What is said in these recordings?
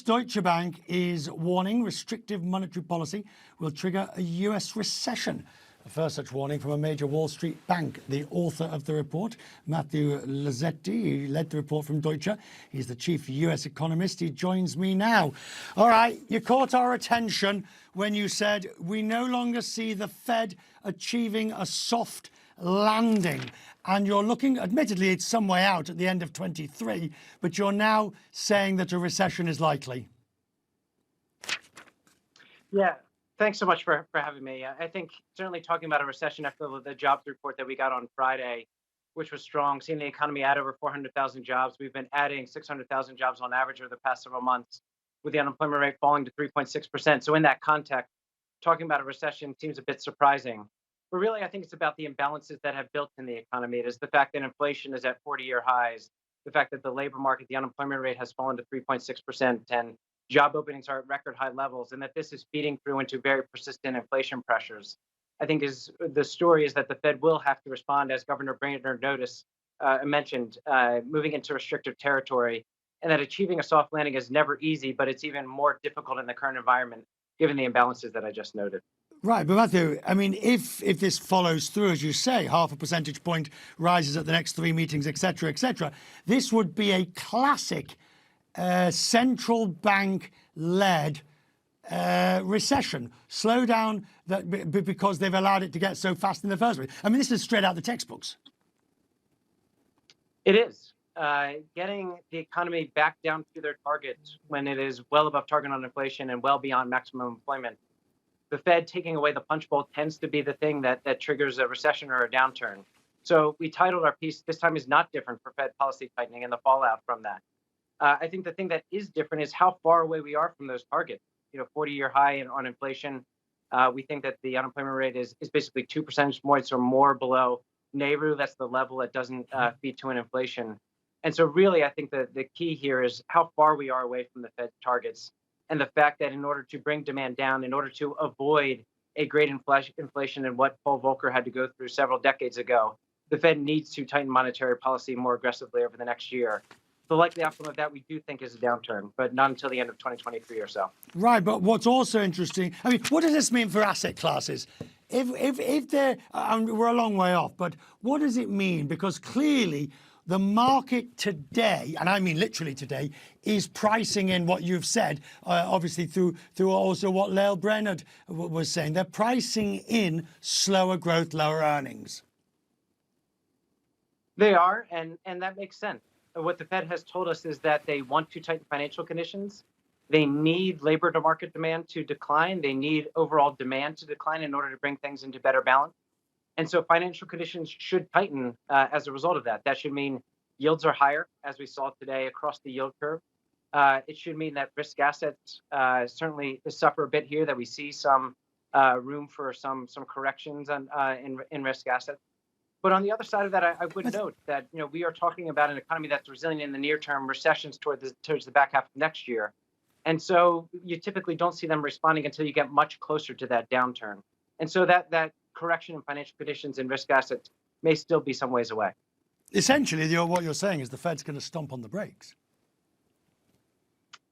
Deutsche Bank is warning restrictive monetary policy will trigger a U.S. recession. The first such warning from a major Wall Street bank. The author of the report, Matthew Luzzetti, he led the report from Deutsche. He's the chief U.S. economist. He joins me now. All right, you caught our attention when you said we no longer see the Fed achieving a soft landing. And you're looking, admittedly, it's some way out at the end of 23, but you're now saying that a recession is likely. Yeah, thanks so much for having me. I think certainly talking about a recession after the jobs report that we got on Friday, which was strong, seeing the economy add over 400,000 jobs. We've been adding 600,000 jobs on average over the past several months, with the unemployment rate falling to 3.6%. So in that context, talking about a recession seems a bit surprising. But really, I think it's about the imbalances that have built in the economy. It is the fact that inflation is at 40-year highs, the fact that the labor market, the unemployment rate has fallen to 3.6%, and job openings are at record high levels, and that this is feeding through into very persistent inflation pressures. I think is the story is that the Fed will have to respond, as Governor Brainerd mentioned, moving into restrictive territory, and that achieving a soft landing is never easy, but it's even more difficult in the current environment, given the imbalances that I just noted. Right, but Matthew, I mean, if this follows through, as you say, half a percentage point rises at the next three meetings, etc., this would be a classic central bank-led recession, slowdown because they've allowed it to get so fast in the first place. I mean, this is straight out the textbooks. It is. Getting the economy back down to their targets when it is well above target on inflation and well beyond maximum employment. The Fed taking away the punch bowl tends to be the thing that triggers a recession or a downturn. So we titled our piece, "This Time is Not Different" for Fed policy tightening and the fallout from that. I think the thing that is different is how far away we are from those targets. 40-year high on inflation. We think that the unemployment rate is basically 2 percentage points or more below NAIRU. That's the level that doesn't feed to an inflation. And so really, I think that the key here is how far we are away from the Fed targets, and the fact that in order to bring demand down, in order to avoid a great inflation and what Paul Volcker had to go through several decades ago, the Fed needs to tighten monetary policy more aggressively over the next year. The likely outcome of that, we do think, is a downturn, but not until the end of 2023 or so. Right, but what's also interesting, I mean, what does this mean for asset classes? If they're, we're a long way off, but what does it mean? Because clearly the market today, and I mean literally today, is pricing in what you've said, obviously through also what Lael Brainerd was saying. They're pricing in slower growth, lower earnings. They are, and that makes sense. What the Fed has told us is that they want to tighten financial conditions. They need labor to market demand to decline. They need overall demand to decline in order to bring things into better balance. And so financial conditions should tighten as a result of that. That should mean yields are higher, as we saw today across the yield curve. It should mean that risk assets certainly suffer a bit here, that we see some room for some corrections in risk assets. But on the other side of that, I would note that we are talking about an economy that's resilient in the near term, recessions towards the back half of next year. And so you typically don't see them responding until you get much closer to that downturn. And so that correction in financial conditions and risk assets may still be some ways away. Essentially, what you're saying is the Fed's going to stomp on the brakes.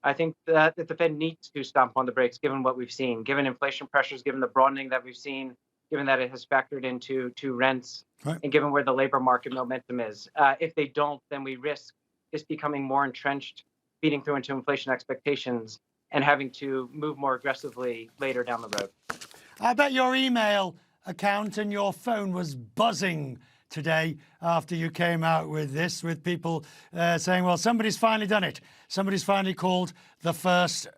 I think that the Fed needs to stomp on the brakes, given what we've seen, given inflation pressures, given the broadening that we've seen, given that it has factored into rents, right, and given where the labor market momentum is. If they don't, then we risk this becoming more entrenched, feeding through into inflation expectations, and having to move more aggressively later down the road. I bet your email account and your phone was buzzing today after you came out with this, with people saying, well, somebody's finally done it. Somebody's finally called the first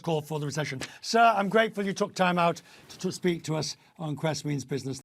call for the recession. Sir, I'm grateful you took time out to speak to us on Quest Means Business.